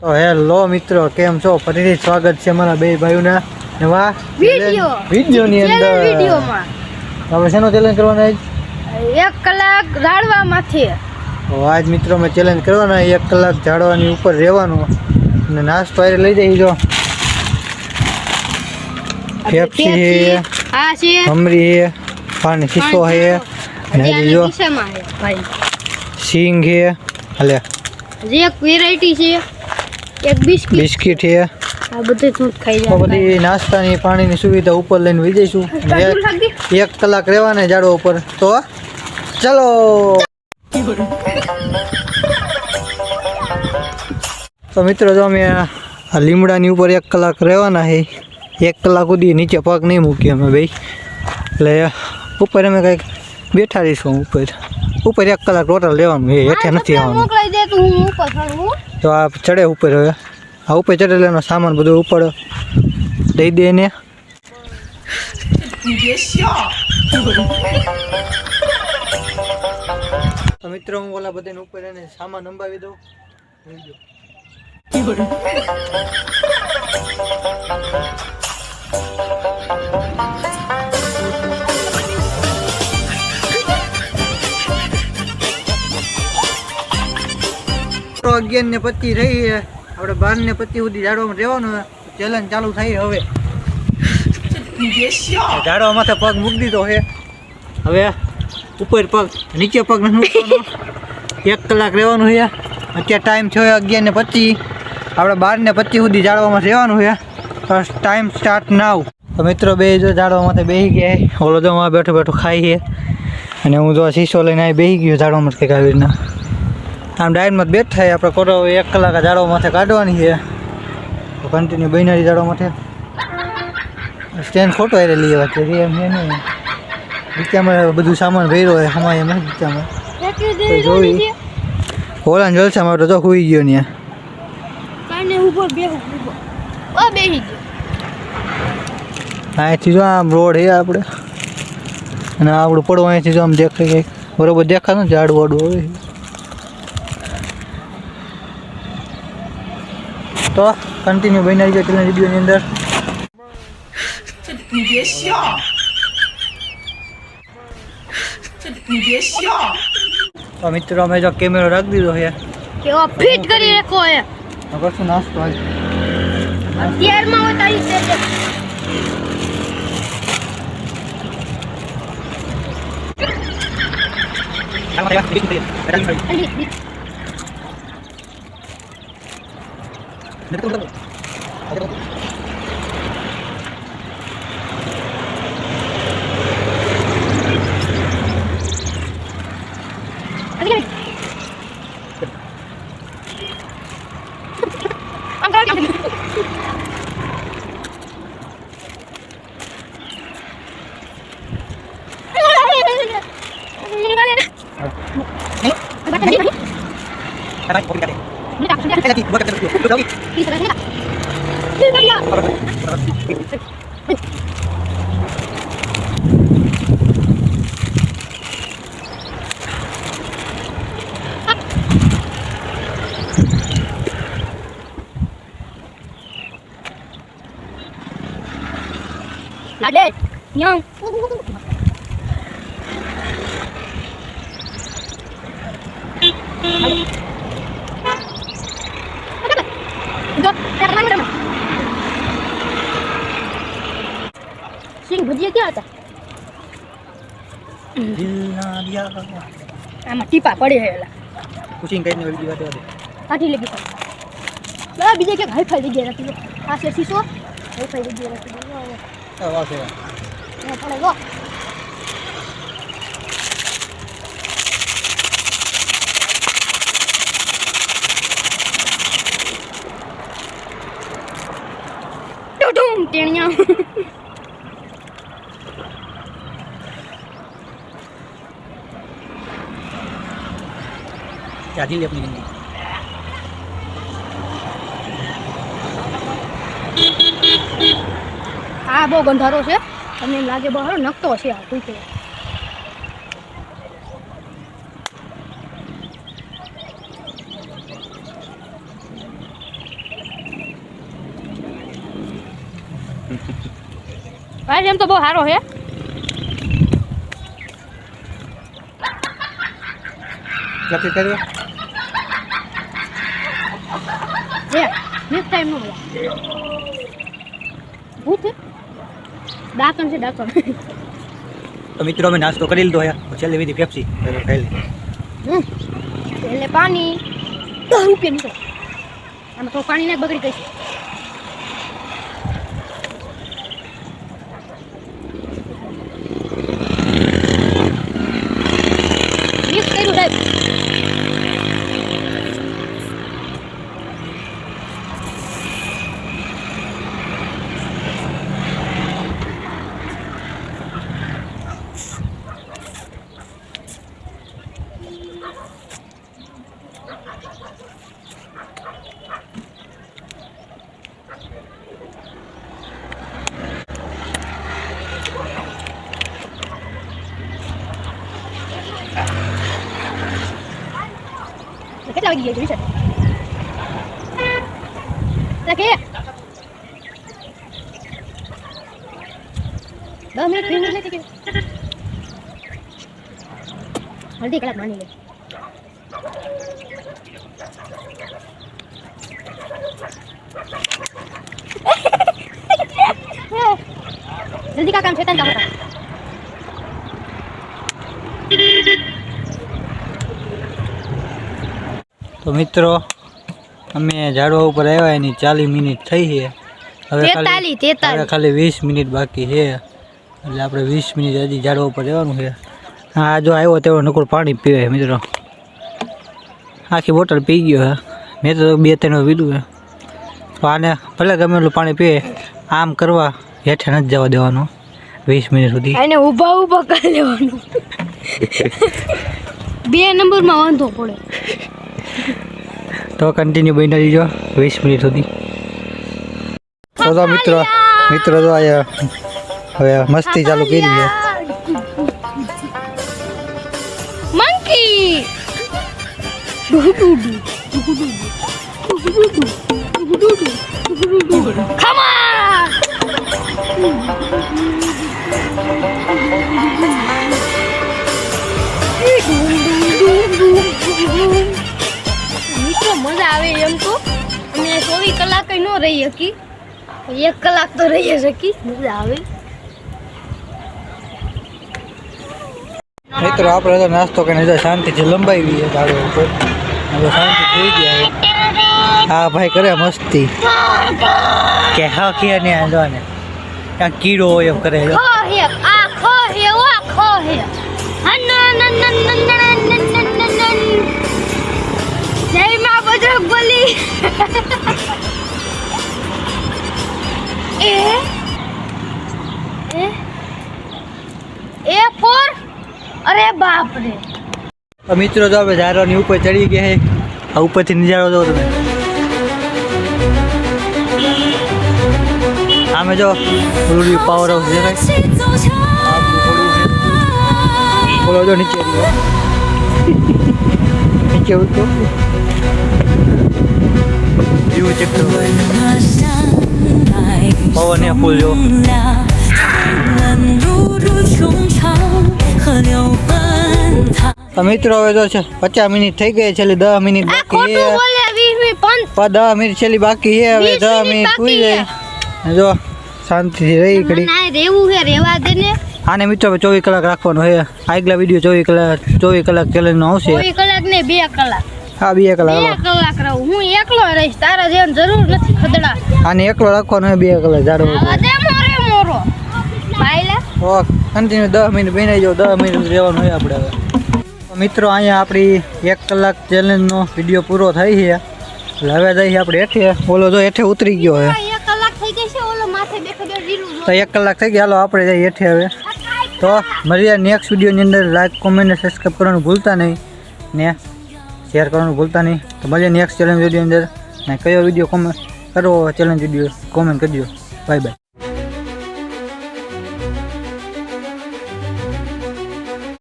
તો હેલો મિત્રો, કેમ છો? ફરીથી સ્વાગત છે મારા બે ભાઈઓના નવા વિડીયોની અંદર. આપણે શેનો ચેલેન્જ કરવાનો આજ? 1 કલાક ઝાડવામાંથી. તો આજ મિત્રો મેં ચેલેન્જ કરવાના 1 કલાક ઝાડવાની ઉપર રહેવાનું અને નાસ્તો આરે લઈ જઈ. જો પેપ્સી છે, આ છે મમરી છે, પાણી શીશો છે, અને હજી જો સિંગ છે, હાલે જે એક વેરાયટી છે, એક બિસ્કિટ છે. આ બધું તું ખાઈ તો બધી નાસ્તાની પાણીની સુવિધા ઉપર લઈને વહી જઈશું. 1 કલાક રહેવાના ઝાડવા ઉપર. તો ચલો. તો મિત્રો જો અમે આ લીમડાની ઉપર 1 કલાક રહેવાના છે. 1 કલાક સુધી નીચે પગ નહીં મૂકીએ અમે ભાઈ, એટલે ઉપર અમે કંઈક બેઠા રહીશું. ઉપર 1 કલાક ટોટલ રહેવાનું છે, હેઠે નથી આવવાનું. મોકલાઈ દે તો હું ઉપર ચડું. તો આ ચડે ઉપર. હવે આ ઉપર ચડેલો એનો સામાન બધો ઉપર દઈ દે ને. તો મિત્રો હું ઓલા બધાને ઉપર એને સામાન અંબાવી દઉં. તો 11:25 રહી છે. આપણે 12:25 સુધી ઝાડવામાં રહેવાનું. ચેલેન્જ ચાલુ થઈ હવે. ઝાડવા માથે પગ મૂકી દીધો છે. હવે ઉપર પગ, નીચે પગ નથી મૂકવાનો. 1 કલાક રહેવાનું છે. અત્યારે ટાઈમ થયો 11:25. આપણે 12:25 સુધી ઝાડવામાં રહેવાનું છે. Time start now. તો મિત્રો બે જો ઝાડવા માથે બેસી ગયા. ઓલો જો માં બેઠો બેઠો ખાઈ છે, અને હું જો શીશો લઈને આવી બેસી ગયો ઝાડવામાં કંઈક આવી રીતના. આમ ડાયરમાં બેઠ થાય. આપણે કરો 1 કલાક ઝાડવા માથે કાઢવાની છે. તો કન્ટિન્યુ બિનારી ઝાડવા માથે સ્ટેન્ડ ખોટો આવી લઈ આવ્યા છે. એમ છે ને નીચામાં બધું સામાન ભર્યો હોય, હમાય એમ નથી નીચામાં. તો જોઈ હોલાને જલસામાં તો જો હોઈ ગયો ને. કાને ઉપર બેહું ઓ બેહી ગયો. અહીંથી જો આમ રોડ છે આપણે, અને આપણું પડવું અહીંથી જો આમ દેખાય કંઈક બરોબર દેખાતું ઝાડ વાડું હોય. તો કન્ટિન્યુ બનાવી જાય પેલા વિડીયોની અંદર. તો મિત્રો અમે જો કેમેરો રાખી દીધો છે. કેવો ફિટ કરી રાખો હે. હવે શું નાસ્તો હોય અત્યારમાં ઉતારી દે. Lade, nyong. Sing ભજીયા ક્યાં હતા? આમાં ટીપા પડે હે એલા. કુચિંગ કરીને ઓલી વાત દે. કાઢી લેગી. બરા બીજે કે હાઈફાઈ જગ્યા રાખી દો. આ છે શીશો. હાઈફાઈ જગ્યા રાખી દો. વાહ છે. ના પડે ગો. ટુટુમ ટેણિયા. કાઢી લે આપણી ગંદી. આ બહુ ગંધારો છે. તમને એમ લાગે બહાર નકતો છે આ કોઈ છે. ભાઈ એમ તો બહુ સારો છે. ક્યાંથી કર્યો જે નેક્સ્ટ ટાઈમ નો ભૂત ડાકણ છે ડાકણ. તો મિત્રો અમે નાસ્તો કરી લીધો છે. છેલ્લી વિધિ પેપ્સી ખાઈ લી. એટલે પાણી 10 રૂપિયાની છે. આમાં તો પાણી ને બગડી ગઈ છે. મિક્સ કર્યું સાહેબ. કેટલા વાગી ગયા છે વિચાર કે 10 મિનિટ 20 મિનિટ નથી કે અડધી કલાક માની લે. જલ્દી કા કામ શેતાન કામ હતા. તો મિત્રો અમે ઝાડવા ઉપર આવ્યા એની 40 મિનિટ થઈ છે. હવે ખાલી 20 મિનિટ બાકી છે. એટલે આપણે 20 મિનિટ હજી ઝાડવા ઉપર રહેવાનું છે. હા જો આવ્યો તેવો નકર પાણી પીવે મિત્રો. આખી બોટલ પી ગયો હે. મેં તો 2-3 પીધું હે. તો આને ભલે ગમે એટલું પાણી પીવે આમ કરવા હેઠે નથી જવા દેવાનું 20 મિનિટ સુધી. એને ઊભા કરી લેવાનું. 2 નંબરમાં વાંધો પડે. તો કન્ટિન્યુ બની રહીજો 20 મિનિટ સુધી. તો મિત્રો તો હવે મસ્તી ચાલુ કરી છે. મંકી મિત્રો મજા આવે એમ તો અમે 24 કલાક ન રહી શકી. 1 કલાક તો રહી શકી. મજા આવે. મિત્રો આપણે તો નાસ્તો કરીને શાંતિથી લંબાવી છે ઝાડવા ઉપર. હવે શાંતિ થઈ ગયા છે. હા ભાઈ કરે મસ્તી કે હા કે ને આંધો ને ક્યાં કીડો હોય એમ કરે છે. ખો હે આ ખો હે ઓ ખો હે જય માં બજરંગબલી. એ ફોર અરે બાપ રે. તો મિત્રો તો આપણે ઝાડવાની ઉપર ચડી ગયા છે. આ ઉપરથી નજારો જો તમે. આમે જો રૂડી પાવર હાઉસ દેખાય. બોલો જો નીચે નીચે ઉતરો જીવ ચેક કરો. પવન એ ફૂલ જો. મિત્રો હવે તો છે 50 મિનિટ થઈ ગઈ. છેલ્લી 10 મિનિટ બાકી છે. 10 મિનિટ છેલ્લી બાકી છે. હવે 10 મિનિટ પૂરી જાય. જો શાંતિથી રહી ઘડી. રેવું છે રેવા દે ને. આને મિત્રો 24 કલાક રાખવાનો છે. આગલા વિડીયો 24 કલાક ચેલેન્જનો આવશે. 24 કલાક ને 2 કલાક. હા 2 કલાક. 2 કલાક રહું. હું એકલો રહીશ. તારા જેમ જરૂર નથી ખદડા. આને એકલો રાખવાનો છે 2 કલાક ઝાડવા ઉપર. દે મોરો પાયલા. ઓ કન્ટિન્યુ 10 મિનિટ બેનાઈ જાવ. 10 મિનિટ રહેવાનું હોય આપણે હવે. તો મિત્રો અહીંયા આપણી 1 કલાક ચેલેન્જનો વિડીયો પૂરો થઈ છે. એટલે હવે જઈએ આપણે હેઠે. ઓલો જો હેઠે ઉતરી ગયો છે. 1 કલાક થઈ ગઈ છે. ઓલો માથે બેઠો જીલું. તો 1 કલાક થઈ ગઈ. હાલો આપણે જઈએ હેઠે હવે. તો મળીએ નેક્સ્ટ વિડીયોની અંદર. લાઈક કોમેન્ટ ને સબસ્ક્રાઈબ કરવાનું ભૂલતા નહીં ને શેર કરવાનું ભૂલતા નહીં. તો મળીએ નેક્સ્ટ ચેલેન્જ વિડીયોની અંદર. ને કયો વિડીયો કોમેન્ટ કરવો ચેલેન્જ વિડીયો કોમેન્ટ કરજો. Bye bye.